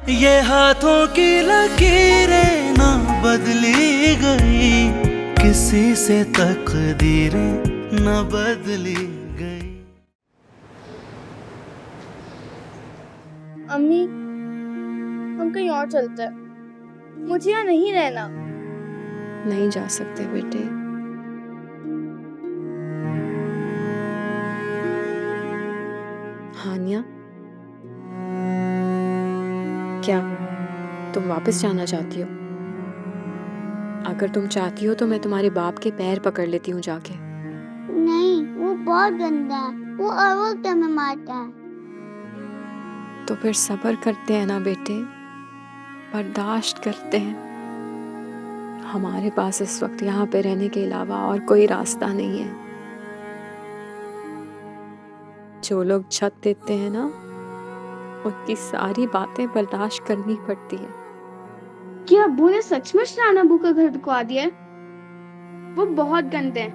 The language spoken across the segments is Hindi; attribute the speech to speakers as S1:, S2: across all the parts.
S1: ये हाथों की लकीरें ना बदली गई, किसी से तकदीरें ना बदली गई।
S2: अम्मी, हम कहीं और चलते हैं, मुझे यहाँ नहीं रहना।
S3: नहीं जा सकते बेटे। हानिया, क्या तुम वापस जाना चाहती हो? अगर तुम चाहती हो तो मैं तुम्हारे बाप के पैर पकड़ लेती हूँ जाके।
S4: नहीं, वो बहुत गंदा है, वो हर वक्त हमें मारता है।
S3: तो फिर सब्र करते हैं ना बेटे, बर्दाश्त करते हैं। हमारे पास इस वक्त यहाँ पे रहने के अलावा और कोई रास्ता नहीं है। जो लोग छत देते हैं ना, उनकी सारी बातें बर्दाश्त करनी पड़ती है।
S2: क्या अब्बू ने सचमुच नाना अब्बू का घर बिकवा दिया है? वो बहुत गंदे हैं,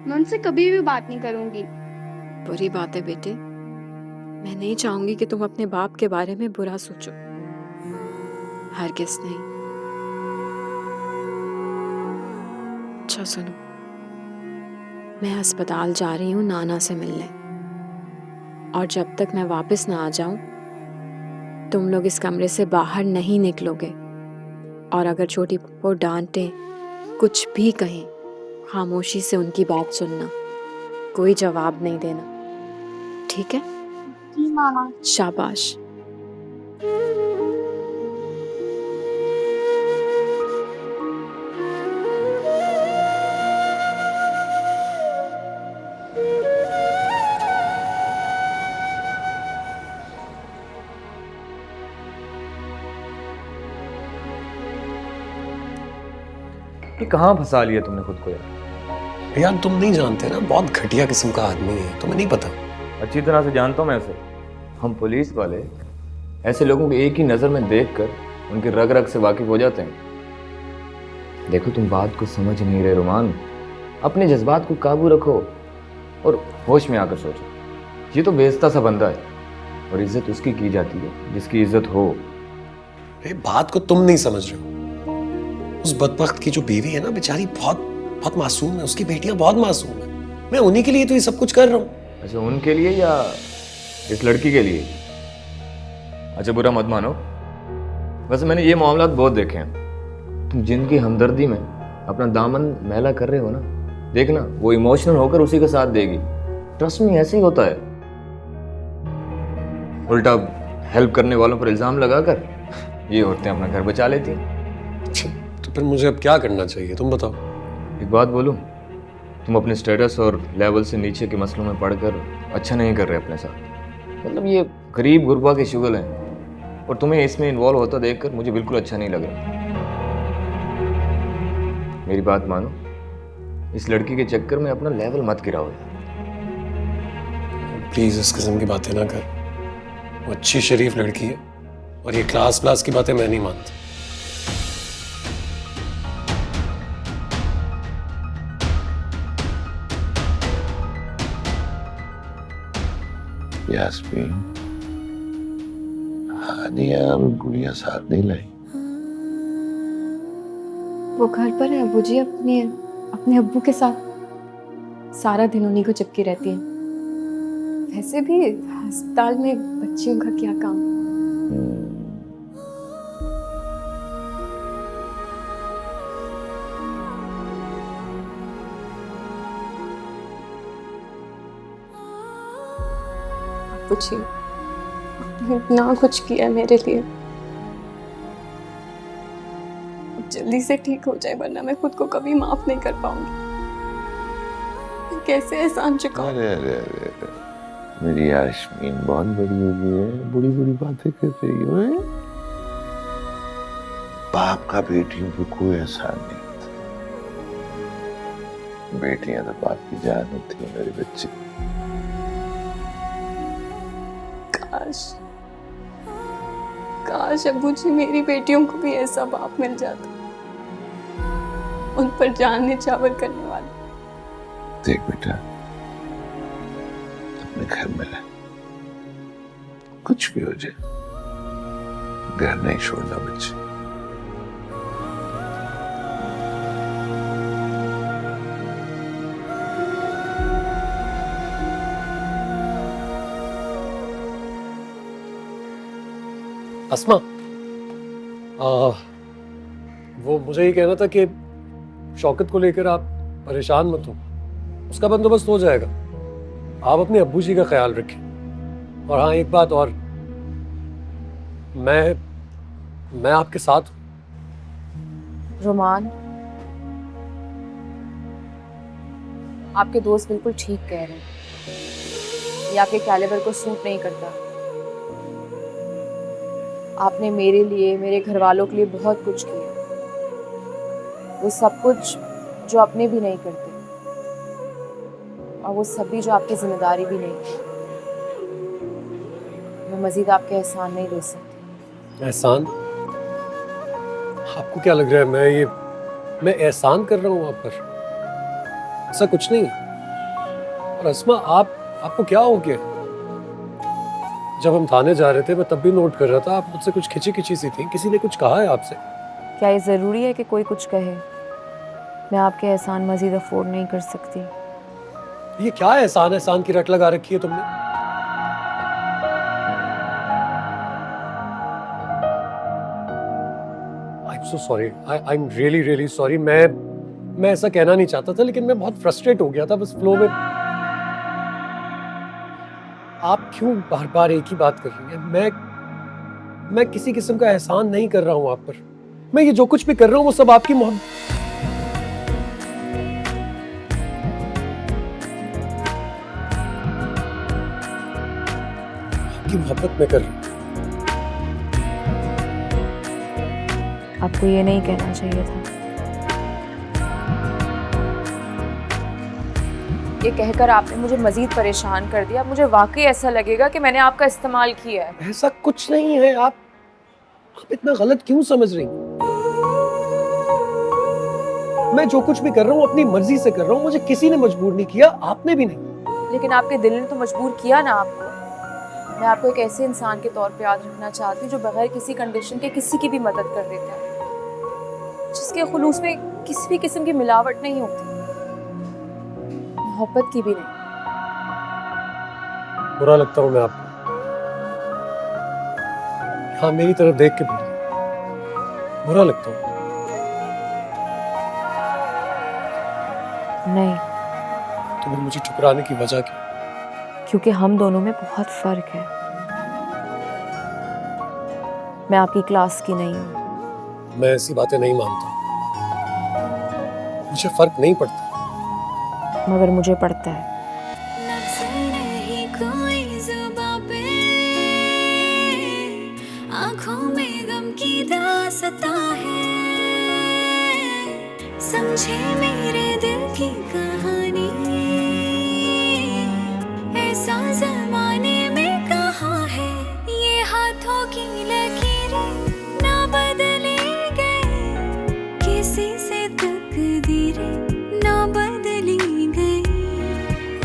S2: मैं उनसे कभी भी बात नहीं करूंगी।
S3: बुरी बात है बेटे, मैं नहीं चाहूंगी कि तुम अपने बाप के बारे में बुरा सोचो, हरगिज़ नहीं। अच्छा सुनो, मैं अस्पताल जा रही हूँ नाना से मिलने, और जब तक मैं वापस ना आ जाऊं तुम लोग इस कमरे से बाहर नहीं निकलोगे। और अगर छोटी पप्पो डांटे, कुछ भी कहें, खामोशी से उनकी बात सुनना, कोई जवाब नहीं देना, ठीक है?
S2: जी मामा।
S3: शाबाश।
S5: ये कहाँ फंसा लिया तुमने खुद को यार?
S6: यार तुम नहीं जानते ना, बहुत घटिया किस्म का आदमी है, तुम्हें नहीं पता।
S5: अच्छी तरह से जानता हूँ मैं उसे। हम पुलिस वाले ऐसे लोगों को एक ही नज़र में देखकर उनकी रग रग से वाकिफ हो जाते हैं। देखो तुम बात को समझ नहीं रहे रोमान, अपने जज्बात को काबू रखो और होश में आकर सोचो। ये तो बेइज्जता सा बंदा है, और इज्जत उसकी की जाती है जिसकी इज्जत हो।
S6: अरे बात को तुम नहीं समझ रहे हो। उस बदबख्त की जो बीवी है ना, बेचारी बहुत बहुत मासूम है, उसकी बेटियां बहुत मासूम है। मैं उन्हीं के लिए तो ये सब कुछ कर रहा हूँ।
S5: अच्छा, उनके लिए या इस लड़की के लिए? अच्छा बुरा मत मानो, वैसे मैंने ये मामला बहुत देखे हैं। तुम जिनकी हमदर्दी में अपना दामन मैला कर रहे हो ना, देखना वो इमोशनल होकर उसी का साथ देगी। ट्रस्ट में ऐसे ही होता है। उल्टा हेल्प करने वालों पर इल्जाम लगाकर ये औरतें अपना घर बचा लेती हैं।
S6: तो फिर मुझे अब क्या करना चाहिए, तुम बताओ।
S5: एक बात बोलूं, तुम अपने स्टेटस और लेवल से नीचे के मसलों में पढ़कर अच्छा नहीं कर रहे अपने साथ। मतलब ये गरीब गुरबा के शुगल हैं, और तुम्हें इसमें इन्वॉल्व होता देखकर मुझे बिल्कुल अच्छा नहीं लग रहा। मेरी बात मानो, इस लड़की के चक्कर में अपना लेवल मत गिराओ।
S6: प्लीज इस किस्म की बातें ना कर। वो अच्छी शरीफ लड़की है, और ये क्लास की बातें मैं नहीं मानता।
S7: यास्मीन, हानिया और गुड़िया साथ नहीं लाई?
S3: वो घर पर है अब्बू जी, अपने अब्बू के साथ सारा दिन उन्हीं को चिपकी रहती है। वैसे भी अस्पताल में बच्चियों का क्या काम। अब्बू जी, आपने इतना कुछ किया मेरे लिए, अब जल्दी से ठीक हो जाए, वरना मैं खुद को कभी माफ नहीं कर पाऊंगी। मैं कैसे एहसान चुकाऊं?
S7: अरे अरे अरे अरे, मेरी यास्मीन बहुत बड़ी हो गई है, बुरी बुरी बातें कर रही हो। हैं? बाप का बेटियों पे कोई एहसान नहीं होता। बेटियां तो बाप की जान होती है मेरे बच्चे।
S3: काश अब्बू जी मेरी बेटियों को भी ऐसा बाप मिल जाता, उन पर जान निछावर करने वाला।
S7: देख बेटा, अपने घर में रह, कुछ भी हो जाए घर नहीं छोड़ना बच्चे।
S6: अस्मा, वो मुझे ये कहना था कि शौकत को लेकर आप परेशान मत हो, उसका बंदोबस्त हो जाएगा। आप अपने अब्बू जी का ख्याल रखें। और हाँ, एक बात और, मैं आपके साथ हूं।
S3: रोमान, आपके दोस्त बिल्कुल ठीक कह रहे हैं। ये आपके कैलिबर को सूट नहीं करता। आपने मेरे लिए, मेरे घर वालों के लिए बहुत कुछ किया, वो सब कुछ जो अपने भी नहीं करते, और वो सब भी जो आपकी जिम्मेदारी भी नहीं। मैं मजीद आपके एहसान नहीं दे सकती।
S6: एहसान? आपको क्या लग रहा है मैं एहसान कर रहा हूँ आप पर? ऐसा कुछ नहीं है। और अस्मा, आपको क्या हो गया? जब हम थाने जा रहे थे मैं तब भी नोट कर रहा था, आप मुझसे कुछ खिंची सी थी। किसी ने कुछ कहा है आपसे?
S3: क्या ये ज़रूरी है कि कोई कुछ कहे? मैं आपके एहसान मजीद अफोर्ड नहीं कर सकती।
S6: ये क्या है एहसान की रट लगा रखी है तुमने? I'm so sorry. I'm really sorry. मैं ऐसा कहना नहीं चाहता था, लेकिन मैं बहुत फ्रस्ट्रेट हो गया था बस फ्लो में। आप क्यों बार बार एक ही बात कर रही हैं? मैं किसी किस्म का एहसान नहीं कर रहा हूं आप पर। मैं ये जो कुछ भी कर रहा हूं वो सब आपकी मोहब्बत में कर रहा हूं।
S3: आपको ये नहीं कहना चाहिए था। ये कहकर आपने मुझे मजीद परेशान कर दिया। मुझे वाकई ऐसा लगेगा कि मैंने आपका इस्तेमाल किया है।
S6: ऐसा कुछ नहीं है। आप इतना गलत क्यों समझ रही हैं? मैं जो कुछ भी कर रहा हूँ अपनी मर्जी से कर रहा हूँ। मुझे किसी ने मजबूर नहीं किया, आपने भी नहीं।
S3: लेकिन आपके दिल ने तो मजबूर किया ना आपको। मैं आपको एक ऐसे इंसान के तौर पे याद रखना चाहती हूँ जो बगैर किसी कंडीशन के किसी की भी मदद कर देता है, जिसके खुलूस में किसी भी किस्म की मिलावट नहीं होती, मोहब्बत की भी नहीं।
S6: बुरा लगता हूँ मैं आपको? हाँ, मेरी तरफ देख के बोलिए। बुरा लगता हूँ?
S3: नहीं।
S6: तो मुझे ठुकराने की वजह क्या?
S3: क्योंकि हम दोनों में बहुत फर्क है। मैं आपकी क्लास की नहीं हूँ।
S6: मैं ऐसी बातें नहीं मानता। मुझे फर्क नहीं पड़ता।
S3: मगर मुझे पड़ता है।
S8: आँखों में गम की दास्तां है, समझे मेरे दिल की कहानी, ऐसा ज़माने में कहाँ है। ये हाथों की लकीरें ना बदली गई, किसी से तकदीरें ना बदली गई।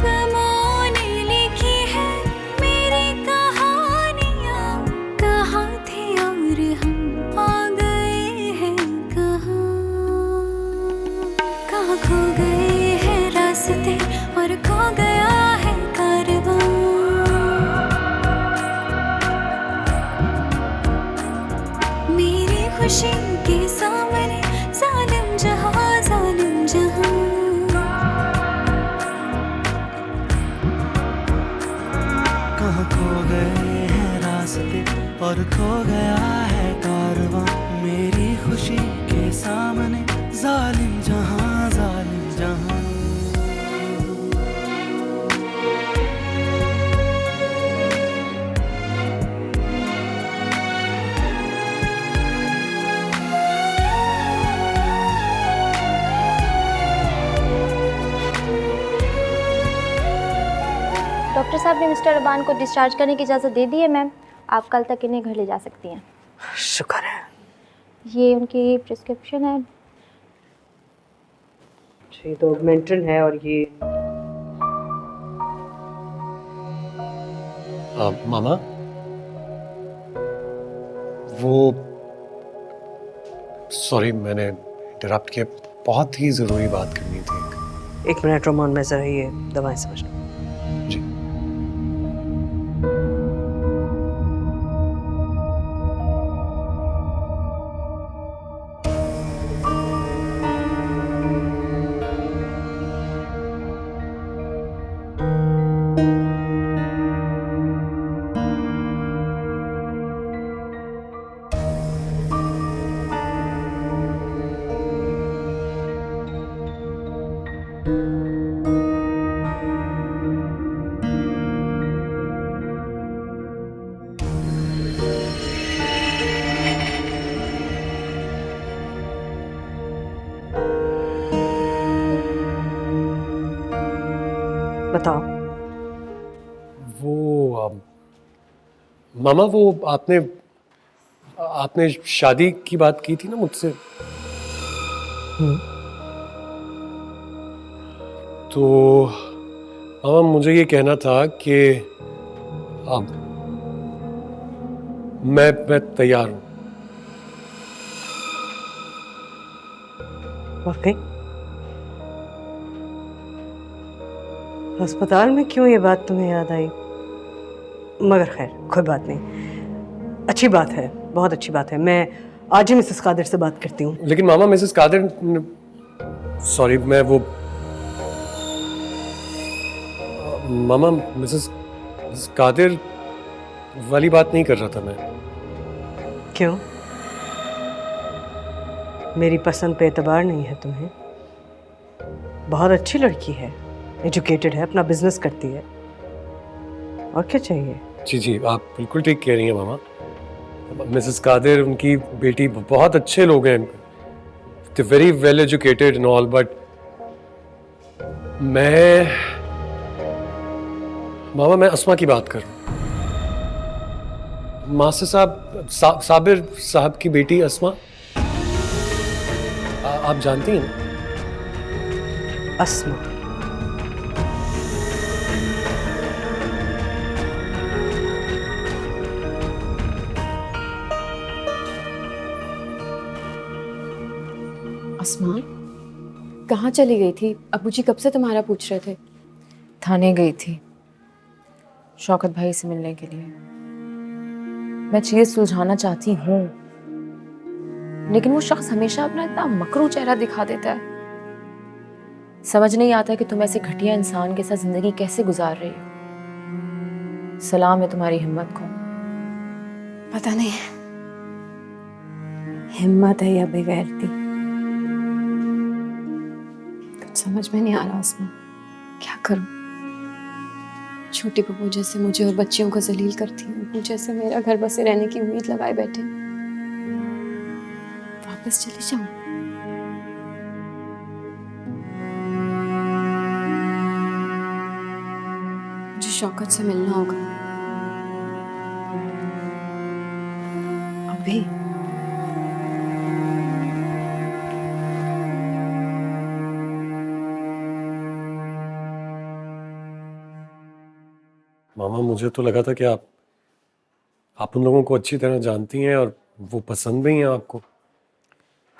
S8: गमों ने लिखी है मेरी कहानियाँ, कहाँ थे और हम आ गए हैं कहाँ। कहाँ खो गए हैं रास्ते और खो गया है कारवां। मेरी खुशी के सामने जालिम जहां, जालिम जहां।
S1: कहाँ खो गए हैं रास्ते और खो गया है कारवां। मेरी खुशी के सामने जालिम जहां, जालिम जहां।
S9: डॉक्टर साहब ने मिस्टर अबान को डिस्चार्ज करने की इजाज़त दे दी है मैम। आप कल तक इन्हें घर ले जा सकती हैं।
S1: शुक्र है।
S9: ये उनकी प्रिस्क्रिप्शन है।
S10: ये तो ऑगमेंटन है और ये
S6: मामा, वो सॉरी मैंने इंटरप्ट किया, बहुत ही ज़रूरी बात करनी थी।
S10: 1 मिनट रोमान, मैं जरा ये दवाएं समझ लूं।
S6: जी।
S10: बताओ।
S6: वो मामा, वो आपने शादी की बात की थी ना मुझसे। तो मामा मुझे ये कहना था कि अब मैं तैयार हूं।
S10: वाकई? अस्पताल में क्यों ये बात तुम्हें याद आई? मगर खैर कोई बात नहीं, अच्छी बात है, बहुत अच्छी बात है। मैं आज ही मिसेस कादिर से बात करती हूँ।
S6: लेकिन मामा मिसेस कादिर, सॉरी मैं वो मामा मिसेस कादिर वाली बात नहीं कर रहा था मैं।
S10: क्यों? मेरी पसंद पे एतबार नहीं है तुम्हें? बहुत अच्छी लड़की है, एजुकेटेड है, अपना बिजनेस करती है, और क्या चाहिए?
S6: जी जी, आप बिल्कुल ठीक कह रही हैं मामा। मिसेस कादिर, उनकी बेटी, बहुत अच्छे लोग हैं, very well educated and all, but मैं अस्मा की बात कर रहा हूँ। मास्टर साहब, साबिर साहब की बेटी अस्मा, आप जानती हैं ना?
S10: अस्मा?
S3: अस्मा कहाँ चली गई थी? अबूजी कब से तुम्हारा पूछ रहे थे।
S11: थाने गई थी शौकत भाई से मिलने के लिए। मैं चीज सुलझाना चाहती हूँ, लेकिन वो शख्स हमेशा अपना इतना मकरू चेहरा दिखा देता है। समझ नहीं आता कि तुम ऐसे घटिया इंसान के साथ जिंदगी कैसे गुजार रही हो। सलाम है तुम्हारी हिम्मत को।
S3: पता नहीं हिम्मत है या बेगैरती, कुछ समझ में नहीं आ रहा अस्मा। क्या करूं? छोटी बहू जैसे मुझे और बच्चियों को जलील करती है, वो जैसे मेरा घर बसे रहने की उम्मीद लगाए बैठे। वापस चली जाऊं? मुझे शौकत से मिलना होगा अभी।
S6: मामा मुझे तो लगा था कि आप उन लोगों को अच्छी तरह जानती हैं और वो पसंद भी हैं आपको।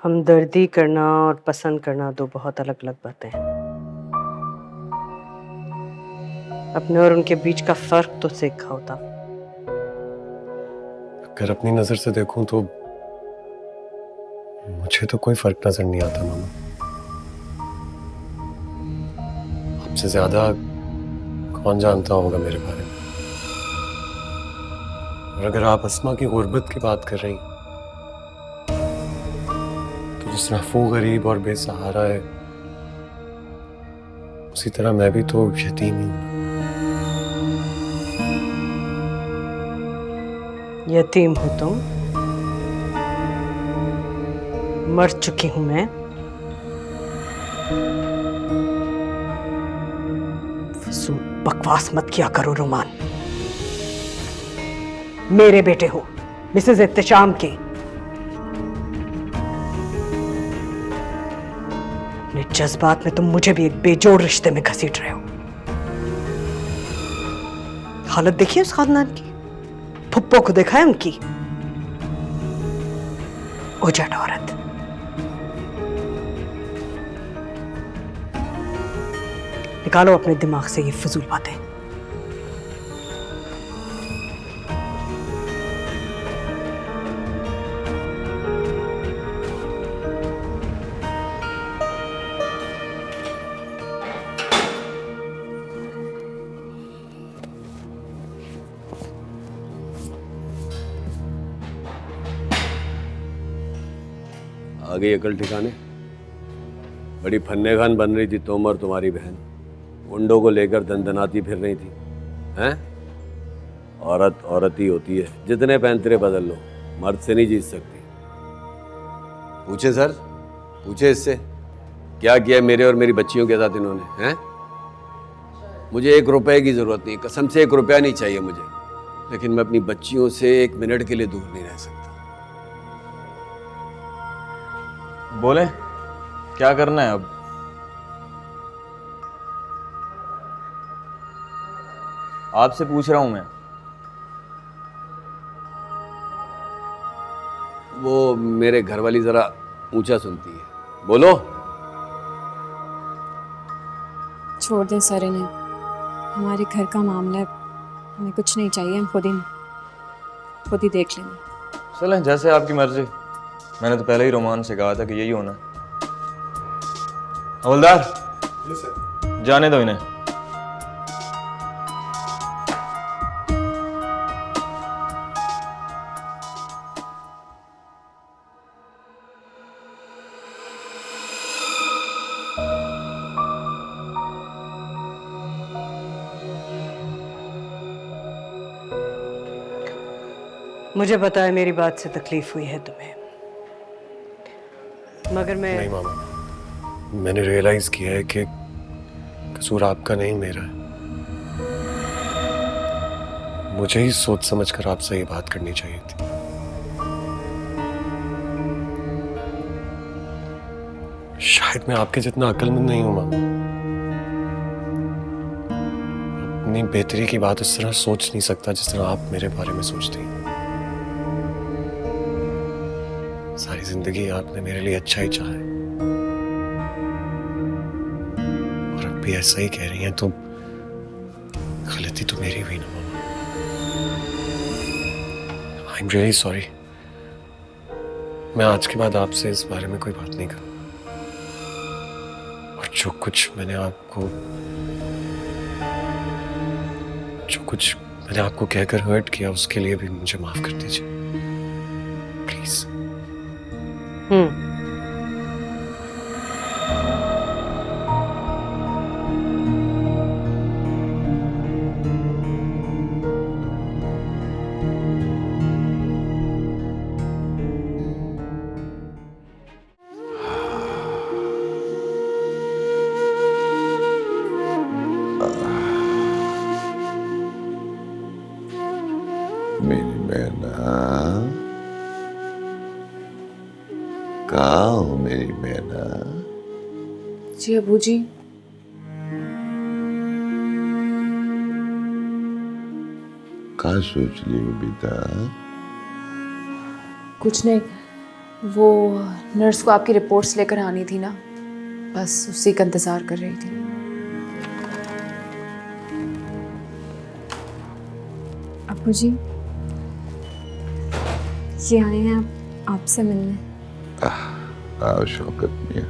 S10: हमदर्दी करना और पसंद करना दो बहुत अलग अलग बातें हैं। अपने और उनके बीच का फर्क तो सीखा होता।
S6: अगर अपनी नजर से देखूं तो मुझे तो कोई फर्क नजर नहीं आता मामा। आपसे ज्यादा कौन जानता होगा मेरे बारे में। और अगर आप अस्मा की गुर्बत की बात कर रही हैं, तो जिस तरह वो गरीब और बेसहारा है, उसी तरह मैं भी तो यतीम ही हूं।
S10: यतीम हो तुम? मर चुकी हूं मैं। फिजूल बकवास मत किया करो रोमान। मेरे बेटे हो, मिसेस इत्तेशाम के। अपने जज्बात में तुम मुझे भी एक बेजोड़ रिश्ते में घसीट रहे हो। हालत देखिए उस खानदान की, फुप्पो को देखा है उनकी। उजड़ औरत। निकालो अपने दिमाग से ये फजूल बातें।
S6: आ गई अकल ठिकाने? बड़ी फन्ने खान बन रही थी तुम और तुम्हारी बहन, मुंडों को लेकर दंदनाती फिर रही थी हैं? औरत औरत ही होती है, जितने पैंतरे बदल लो मर्द से नहीं जीत सकती। पूछे सर, पूछे इससे क्या किया मेरे और मेरी बच्चियों के साथ इन्होंने, हैं? मुझे 1 रुपए की जरूरत नहीं, कसम से 1 रुपया नहीं चाहिए मुझे, लेकिन मैं अपनी बच्चियों से 1 मिनट के लिए दूर नहीं रह सकता।
S5: बोले क्या करना है अब? आपसे पूछ रहा हूं मैं।
S6: वो मेरे घर वाली जरा ऊंचा सुनती है, बोलो।
S3: छोड़ दे सर इन्हें, हमारे घर का मामला है, हमें कुछ नहीं चाहिए, हम खुद ही देख लेंगे।
S5: चलें, जैसे आपकी मर्जी। मैंने तो पहले ही रोमान से कहा था कि यही होना। हवलदार, जाने दो इन्हें।
S10: मुझे पता है मेरी बात से तकलीफ हुई है तुम्हें, मगर मैं
S6: नहीं मामा, मैंने रियलाइज किया है कि कसूर आपका नहीं मेरा है। मुझे ही सोच समझकर आपसे ये बात करनी चाहिए थी। शायद मैं आपके जितना अक्लमंद नहीं हूं मामा, अपनी बेहतरी की बात इस तरह सोच नहीं सकता जिस तरह आप मेरे बारे में सोचती हैं। सारी जिंदगी आपने मेरे लिए अच्छा ही चाहा है और अब भी ऐसा ही कह रही हैं तो गलती तो मेरी हुई ना मामा। I am really sorry. मैं आज के बाद आपसे इस बारे में कोई बात नहीं करूंगा, और जो कुछ मैंने आपको कहकर हर्ट किया उसके लिए भी मुझे माफ कर दीजिए प्लीज।
S7: मेरी मैना, कहाँ हो मेरी मैना?
S11: जी अबू जी।
S7: कहाँ सोच रही हो बेटा?
S11: कुछ नहीं, वो नर्स को आपकी रिपोर्ट्स लेकर आनी थी ना, बस उसी का इंतजार कर रही थी।
S3: अबू जी, ये आए हैं आपसे मिलने।
S7: आओ शौकत मियां,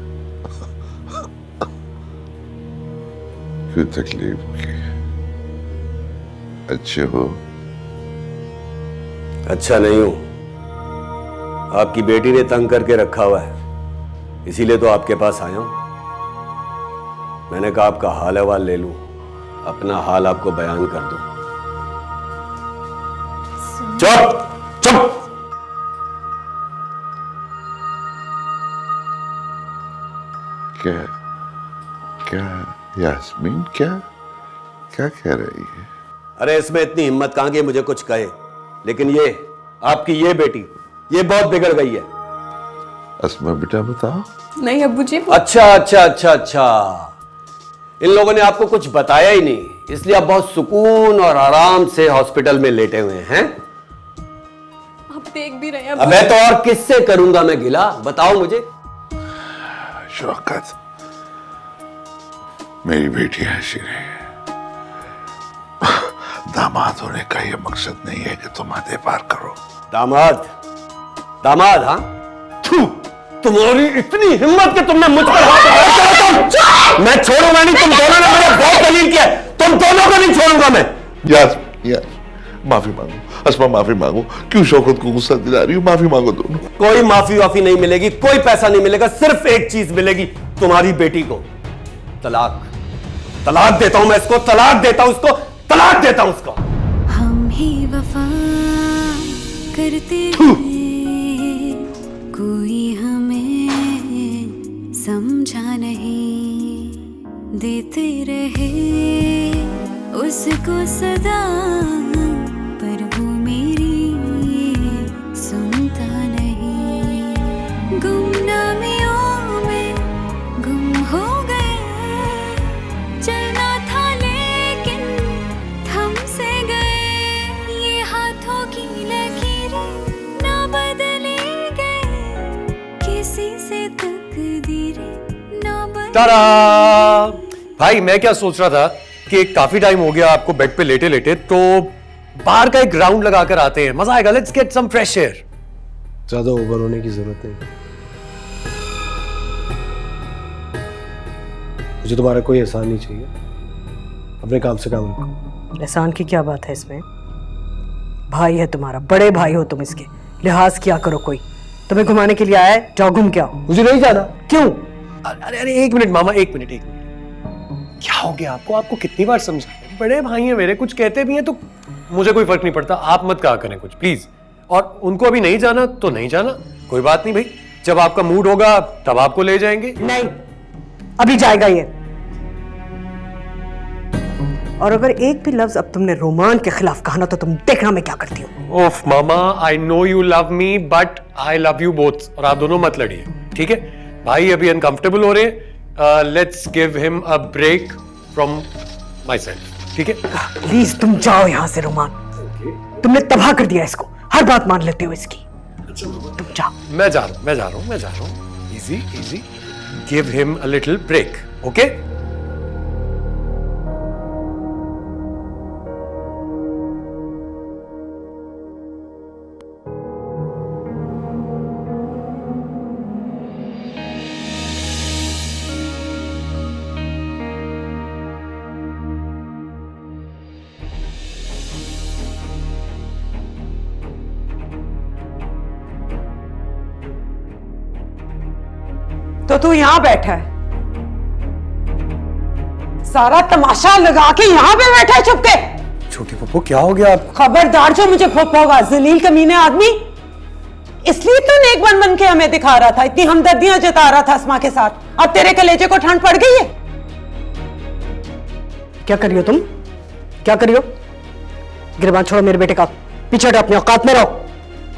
S7: क्यों तकलीफ की? अच्छे हो?
S6: अच्छा नहीं हूं, आपकी बेटी ने तंग करके रखा हुआ है, इसीलिए तो आपके पास आया हूं। मैंने कहा आपका हाल अहवाल ले लूं, अपना हाल आपको बयान कर दूं। चुप चुप।
S7: क्या क्या यास्मीन, क्या क्या कह रही है?
S6: अरे इसमें इतनी हिम्मत कहां की मुझे कुछ कहे, लेकिन ये आपकी ये बेटी ये बहुत बिगड़ गई है।
S7: अस्मा बेटा बताओ।
S11: नहीं अबू जी।
S6: अच्छा अच्छा अच्छा अच्छा, इन लोगों ने आपको कुछ बताया ही नहीं, इसलिए आप बहुत सुकून और आराम से हॉस्पिटल में लेटे हुए हैं।
S11: आप देख भी रहे हैं।
S12: अबे तो और किससे करूंगा मैं गिला, बताओ मुझे।
S7: शौकत, मेरी बेटी ऐसी रही है। दामाद होने का ये मकसद नहीं है कि तुम हदें पार करो।
S12: दामाद, दामाद, हाँ? तुम्हारी इतनी हिम्मत कि तुमने मुझ पर हाथ उठाया। मैं छोड़ूंगा नहीं, तुम दोनों ने मेरे बहुत दलील किया, तुम दोनों को नहीं छोड़ूंगा मैं।
S7: यार यार, माफी मांगो अस्मा, माफी मांगो। क्यों शौकत को गुस्सा दिला रही हो? माफी मांगो दोनों।
S12: कोई माफी वाफी नहीं मिलेगी, कोई पैसा नहीं मिलेगा, सिर्फ एक चीज मिलेगी, तुम्हारी बेटी को तलाक। तलाक देता हूं मैं इसको, तलाक देता हूं इसको, तलाक देता हूं उसको।
S8: हम ही वफा करते हुए कोई हमें समझा नहीं, देते रहे उसको सदा, पर वो मेरी सुनता नहीं। गुमनामियों में गुम हो गए, चलना था लेकिन थम से गए, ये हाथों की लकीरें ना बदली गए, किसी से तकदीरें ना बदली।
S6: तारा! भाई मैं क्या सोच रहा था कि काफी टाइम हो गया आपको बेड पे लेटे लेटे, तो बाहर का एक राउंड लगाकर आते हैं, मजा आएगा। Let's get some fresh air. ज्यादा ओवर होने की जरूरत नहीं, मुझे तुम्हारा कोई एहसान नहीं चाहिए, अपने काम से काम रखो।
S10: एहसान की क्या बात है इसमें? भाई है तुम्हारा, बड़े भाई हो तुम, इसके लिहाज किया करो। कोई तुम्हें घुमाने के लिए आया है, जाओ घूम के आओ।
S6: मुझे नहीं जाना।
S10: क्यों?
S6: अरे अरे एक मिनट मामा, एक मिनट। क्या हो गया आपको? आपको कितनी बार समझाया? बड़े भाई हैं मेरे, कुछ कहते भी हैं तो मुझे कोई फर्क नहीं पड़ता, आप मत कहा करें कुछ प्लीज। और उनको अभी नहीं जाना तो नहीं जाना, कोई बात नहीं भाई, जब आपका मूड होगा तब आपको ले जाएंगे।
S10: नहीं, अभी जाएगा ये। और अगर एक भी लफ्ज अब तुमने रोमान के खिलाफ कहा ना, तो तुम देखना मैं क्या करती हूँ।
S6: ओफ मामा, I know you love me but I love you both, और आप दोनों मत लड़िए, ठीक है? भाई अभी अनकंफर्टेबल हो रहे हैं, let's give him a break from myself, ठीक है?
S10: प्लीज तुम जाओ यहाँ से रोमान, तुमने तबाह कर दिया इसको, हर बात मान लेते हो इसकी। तुम जाओ।
S6: मैं जा रहा हूँ। Easy easy, give him a little break, okay?
S10: तो तू यहाँ बैठा है, सारा तमाशा लगा के यहाँ पे बैठा है चुप के।
S6: छोटी पप्पू क्या हो गया आपको?
S10: खबरदार जो मुझे खोपोगा, जलील कमीने आदमी। इसलिए तो नेक बन के हमें दिखा रहा था, इतनी हमदर्दियां जता रहा था अस्मा के साथ, अब तेरे कलेजे को ठंड पड़ गई है। क्या करियो तुम, क्या करियो? गिरबान छोड़ो मेरे बेटे का, पीछे हटो, अपने औकात में रहो।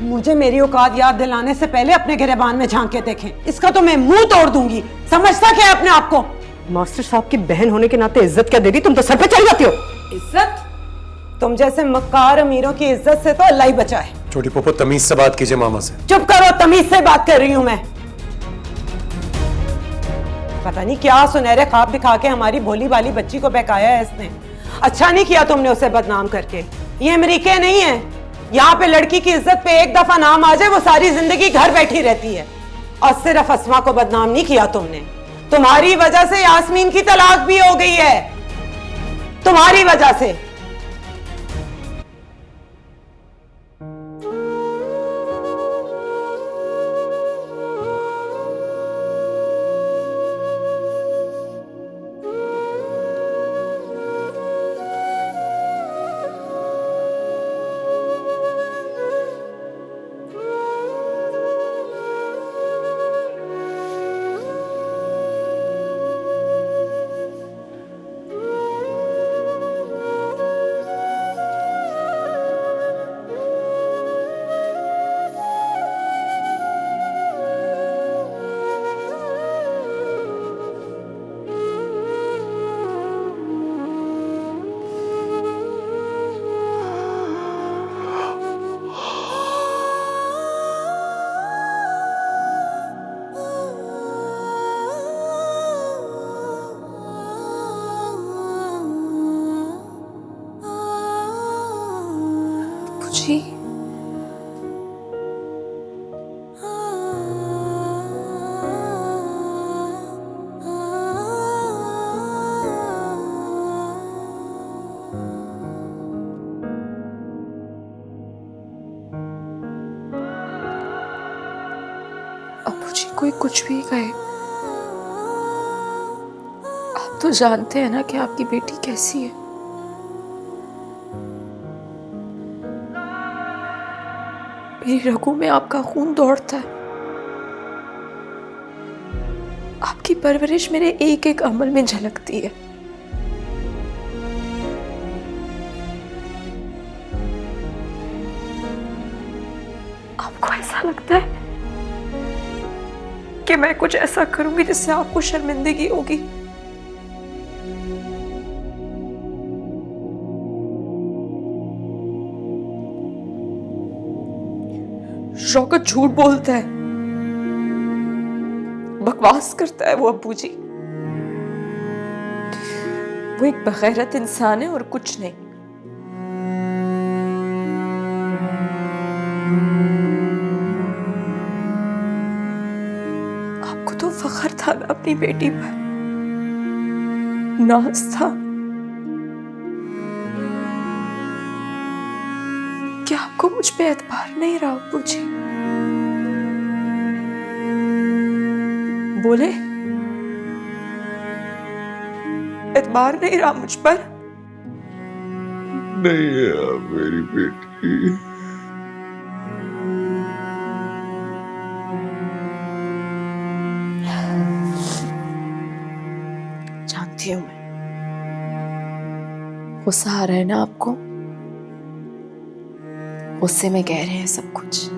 S10: मुझे मेरी औकात याद दिलाने से पहले अपने गिरबान में झांक के देखें, इसका तो मैं मुंह तोड़ दूंगी। समझता क्या है अपने आप को? मास्टर साहब की बहन होने के नाते इज्जत क्या दे दी, तुम तो सर पे चढ़ जाती हो। इज्जत? तुम जैसे मक्कार अमीरों की इज्जत से तो अल्लाह ही बचाए।
S6: छोटी पप्पू तमीज से बात कीजिए मामा से।
S10: चुप करो, तमीज से बात कर रही हूं मैं। पता नहीं क्या सुनहरे ख्वाब दिखा के हमारी भोली भाली बच्ची को बहकाया है इसने। अच्छा नहीं किया तुमने उसे बदनाम करके। ये अमेरिका नहीं है, यहाँ पे लड़की की इज्जत पे एक दफा नाम आ जाए वो सारी जिंदगी घर बैठी रहती है। और सिर्फ अस्मा को बदनाम नहीं किया तुमने, तुम्हारी वजह से यास्मीन की तलाक भी हो गई है, तुम्हारी वजह से।
S11: बापूजी, बापूजी कोई कुछ भी कहे, आप तो जानते हैं ना कि आपकी बेटी कैसी है। मेरी रगों में आपका खून दौड़ता है। आपकी परवरिश मेरे एक एक अमल में झलकती है। आपको ऐसा लगता है कि मैं कुछ ऐसा करूंगी जिससे आपको शर्मिंदगी होगी? शौकत झूठ बोलता है, बकवास करता है वो अब्बू जी। वो एक बगैरत इंसान है और कुछ नहीं। आपको तो फख्र था ना अपनी बेटी पर, नाज था। क्या आपको मुझ पे एतबार नहीं रहा अब्बू जी? बोले, एतबार नहीं रहा मुझ पर?
S7: नहीं है मेरी बेटी।
S11: जानती हूँ मैं, गुस्सा आ रहा है ना आपको? गुस्से में कह रहे हैं सब कुछ।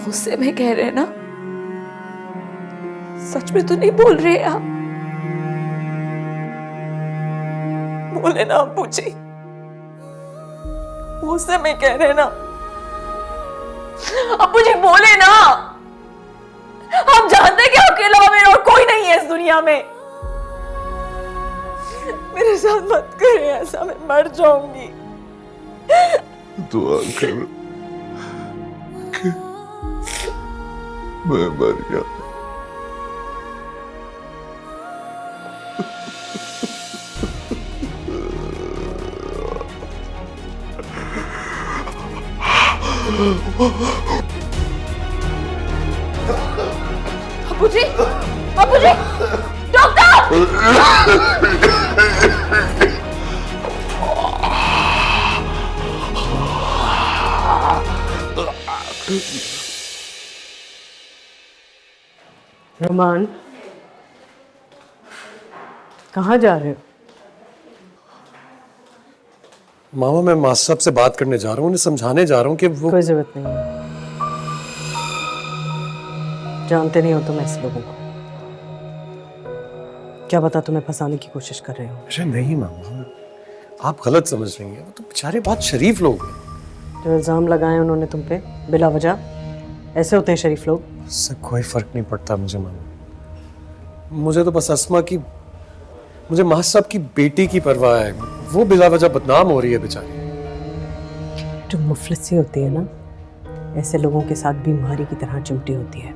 S11: गुस्से में कह रहे हैं ना? सच में तो नहीं बोल रहे आप? बोले ना अब्बू जी, गुस्से में कह रहे हैं ना? अब्बू जी बोले ना, आप जानते हैं कि आपके अलावा मेरा और कोई नहीं है इस दुनिया में। मेरे साथ मत करें ऐसा, मैं मर जाऊंगी।
S7: दुआ कर कि मैं मर जाऊं।
S11: अब्बू जी, अब्बू जी, डॉक्टर!
S10: रोमान, कहाँ जा रहे हो?
S6: मामा, मैं मास्टर साहब से बात करने जा रहा हूँ, उन्हें समझाने जा रहा हूँ कि वो...
S10: कोई जरूरत नहीं है। जानते नहीं हो तुम ऐसे लोगों को। क्या पता तुम्हें फंसाने की कोशिश कर रहे हो।
S6: अरे नहीं मामा, आप गलत समझ रही हैं। वो तो बेचारे बहुत शरीफ लोग हैं।
S10: जो इल्जाम लगाए उन्होंने तुम पे बिला वजह, ऐसे होते हैं शरीफ लोग।
S6: इससे कोई फर्क नहीं पड़ता मुझे मामा। मुझे तो बस अस्मा की, मुझे मास्टर साहब की बेटी की परवाह है। वो बिला वजह बदनाम हो रही है बेचारी।
S10: जो मुफलिसी होती है ना, ऐसे लोगों के साथ बीमारी की तरह चिमटी होती है।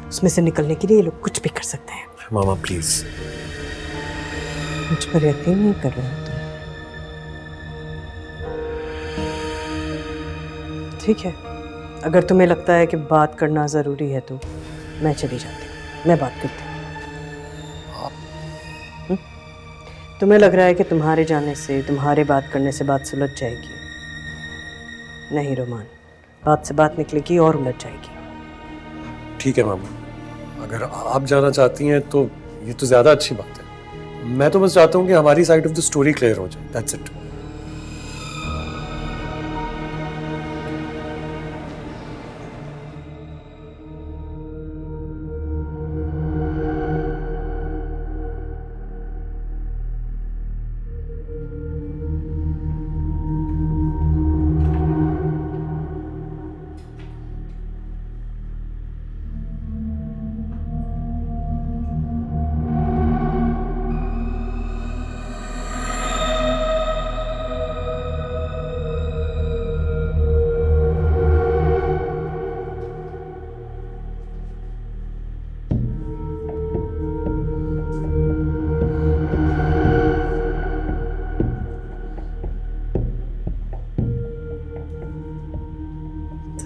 S10: उसमें से निकलने के लिए ये लोग कुछ भी कर सकते हैं।
S6: मामा प्लीज,
S10: मुझ पर यकीन नहीं कर रहे हो तुम। ठीक है, अगर तुम्हें लगता है कि बात करना जरूरी है तो मैं चली जाती हूँ, मैं बात करती हूँ। तुम्हें लग रहा है कि तुम्हारे जाने से, तुम्हारे बात करने से बात सुलझ जाएगी। नहीं रोमान, बात से बात निकलेगी और उलझ जाएगी।
S6: ठीक है मामा, अगर आप जाना चाहती हैं तो ये तो ज्यादा अच्छी बात है। मैं तो बस चाहता हूँ कि हमारी side of the story clear हो जाए, दैट्स इट।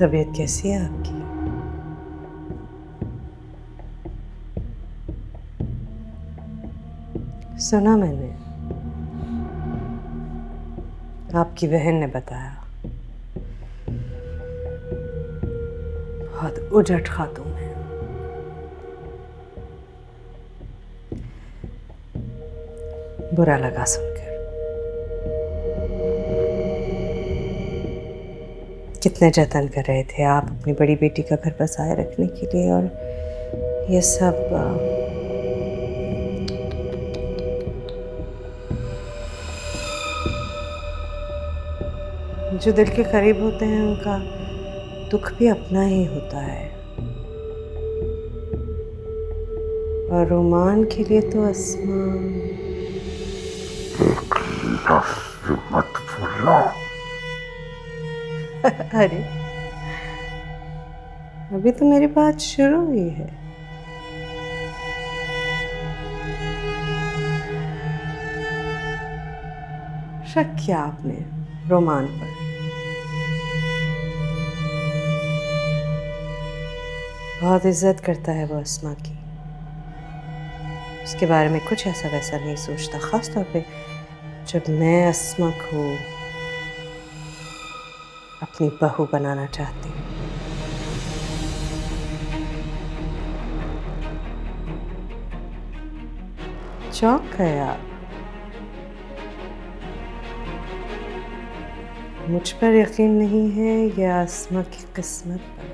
S10: तबीयत कैसी है आपकी? सुना मैंने, आपकी बहन ने बताया, बहुत उजट खातून है। बुरा लगा सुनकर। कितने जतन कर रहे थे आप अपनी बड़ी बेटी का घर बसाए रखने के लिए, और ये सब जो दिल के करीब होते हैं उनका दुख भी अपना ही होता है। और रोमान के लिए तो अस्मा
S7: मत बोलो।
S10: अरे अभी तो मेरी बात शुरू हुई है। शक किया आपने रोमान पर? बहुत इज्जत करता है वो अस्मा की, उसके बारे में कुछ ऐसा वैसा नहीं सोचता, खास तौर पे जब मैं अस्मा को अपनी बहू बनाना चाहती हूँ। चौंक गए आप? मुझ पर यकीन नहीं है या अस्मा की किस्मत पर?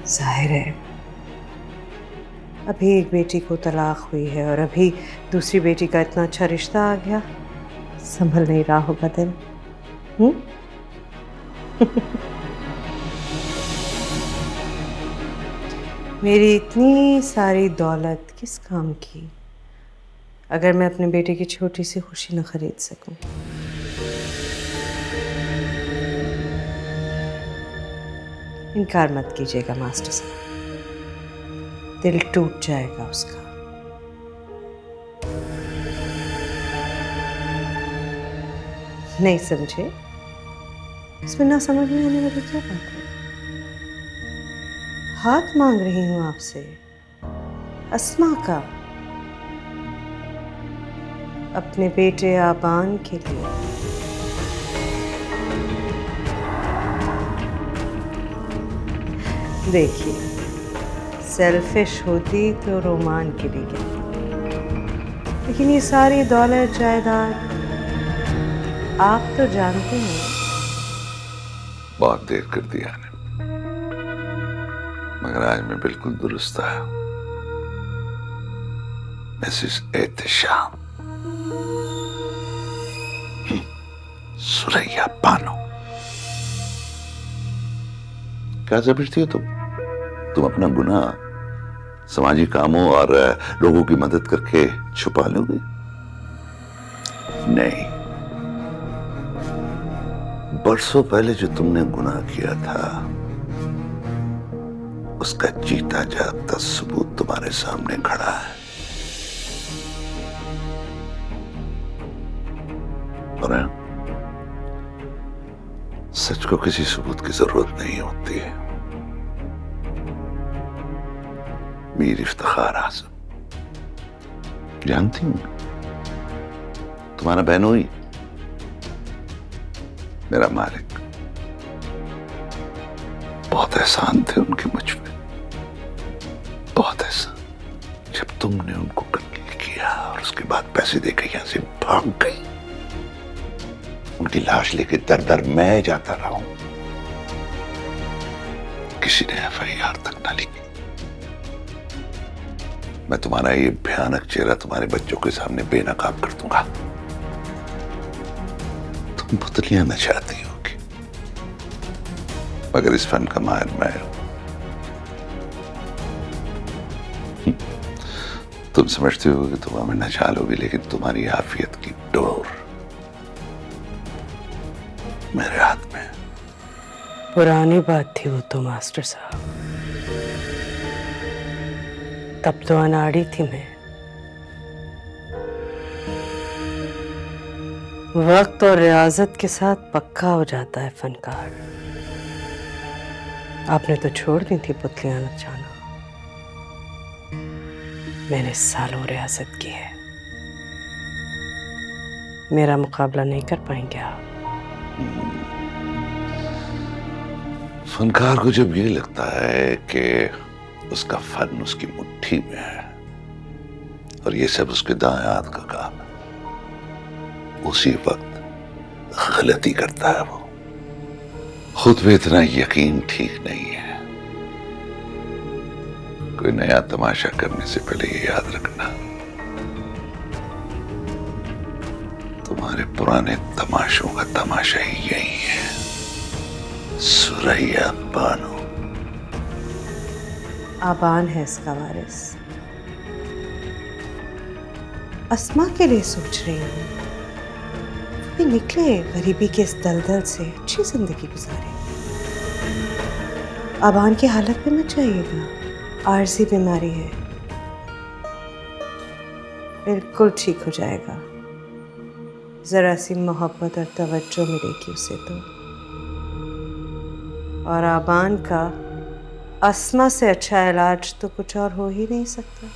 S10: जाहिर है अभी एक बेटी को तलाक हुई है और अभी दूसरी बेटी का इतना अच्छा रिश्ता आ गया, संभल नहीं रहा होगा दिल। मेरी इतनी सारी दौलत किस काम की अगर मैं अपने बेटे की छोटी सी खुशी न खरीद सकूं? इनकार मत कीजिएगा मास्टर साहब, दिल टूट जाएगा उसका। नहीं समझे? इसमें ना समझ में आने वाली क्या बात है? हाथ मांग रही हूं आपसे, अस्मा का, अपने बेटे आबान के लिए। देखिए, सेल्फिश होती तो रोमान के लिए कहती, लेकिन ये सारी दौलत जायदाद आप तो जानते हैं।
S7: बहुत देर कर दिया ने, मगर आज मैं बिल्कुल दुरुस्त आया। मिसेस एहतिशाम सुरैया बानो, क्या समझती हो तुम अपना गुनाह सामाजिक कामों और लोगों की मदद करके छुपा लोगे? नहीं, बरसों पहले जो तुमने गुनाह किया था उसका जीता जागता सबूत तुम्हारे सामने खड़ा है। और सच को किसी सबूत की जरूरत नहीं होती है। मीर इफ्तिखार आजम, जानती हूं तुम्हारा बहनोई मेरा मालिक, बहुत एहसान थे उनके मुझ पे, बहुत एहसान। जब तुमने उनको कत्ल किया और उसके बाद पैसे देकर यहां से भाग गई, उनकी लाश लेके दर दर मैं जाता रहा हूं, किसी ने FIR तक ना लिखी। मैं तुम्हारा ये भयानक चेहरा तुम्हारे बच्चों के सामने बेनकाब कर दूंगा। तुम पुतलियां नचाती होगी, मगर इस फन का माहिर मैं हूं। तुम समझते हो कि तुम हमें नचा लोगे, लेकिन तुम्हारी आफियत की डोर मेरे हाथ में।
S10: पुरानी बात थी वो तो मास्टर साहब, तब तो अनाड़ी थी मैं। वक्त और रियाजत के साथ पक्का हो जाता है फनकार। आपने तो छोड़ दी थी पुतलियां नचाना, मैंने सालों रियासत की है। मेरा मुकाबला नहीं कर पाएंगे आप।
S7: फनकार को जब ये लगता है कि उसका फन उसकी मुट्ठी में है और ये सब उसके दाएं हाथ का काम है, उसी वक्त गलती करता है वो। खुद पे इतना यकीन ठीक नहीं है। कोई नया तमाशा करने से पहले ये याद रखना, तुम्हारे पुराने तमाशों का तमाशा ही यही है, सुरैया बानो।
S10: आबान है इसका वारिस। अस्मा के लिए सोच रही हूँ, भी निकले गरीबी के इस दलदल से अच्छी जिंदगी गुजारे। आबान की हालत पे मत जाइएगा, आरसी बीमारी है, बिल्कुल ठीक हो जाएगा। जरा सी मोहब्बत और तवज्जो मिलेगी उसे तो। और आबान का अस्मा से अच्छा इलाज तो कुछ और हो ही नहीं सकता।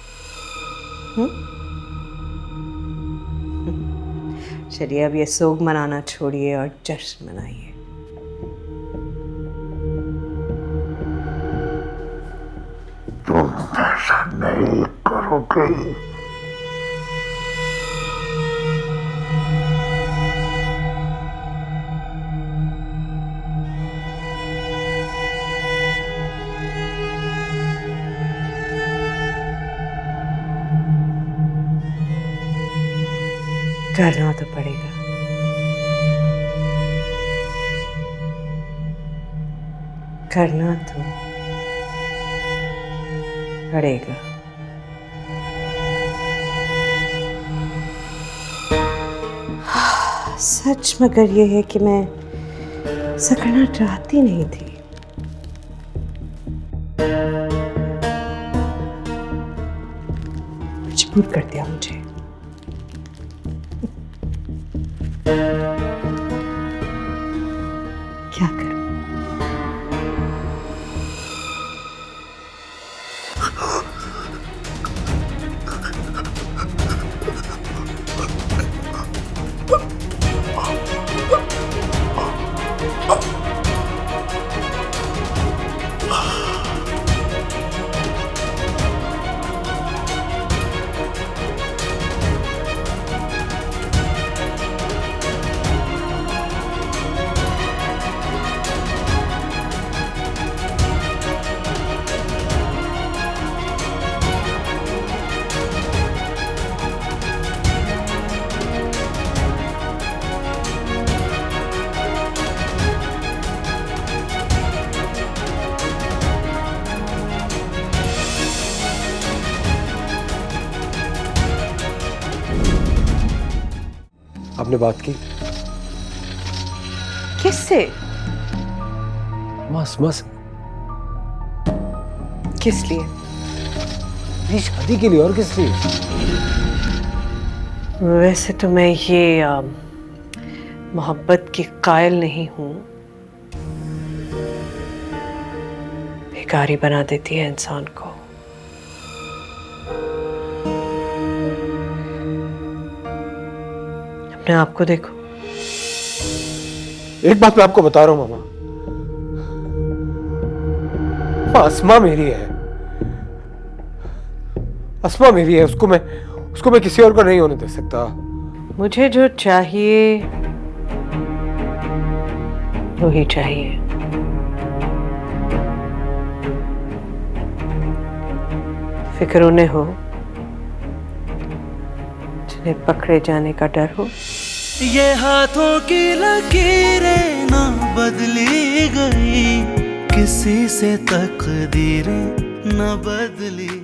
S10: चलिए अब ये सोग मनाना छोड़िए और जश्न मनाइए।
S7: तुम ऐसा नहीं करोगे।
S10: करना तो पड़ेगा। करना तो पड़ेगा। सच मगर ये है कि मैं ऐसा करना चाहती नहीं थी। मजबूर कर दिया मुझे। क्या करूं?
S6: आपने बात की
S10: किससे?
S6: अस्मा से।
S10: किस लिए?
S6: मेरी शादी के लिए, और किस लिए?
S10: वैसे तो मैं ये मोहब्बत की कायल नहीं हूं। बेकारी बना देती है इंसान को। अपने आप को देखो।
S6: एक बात मैं आपको बता रहा हूं मामा, अस्मा मेरी है। अस्मा मेरी है, उसको मैं किसी और को नहीं होने दे सकता।
S10: मुझे जो चाहिए वो ही चाहिए। फिक्र उन्हें हो जिन्हें पकड़े जाने का डर हो।
S1: ये हाथों की लकीरें ना बदली गई, किसी से तकदीरें न बदली।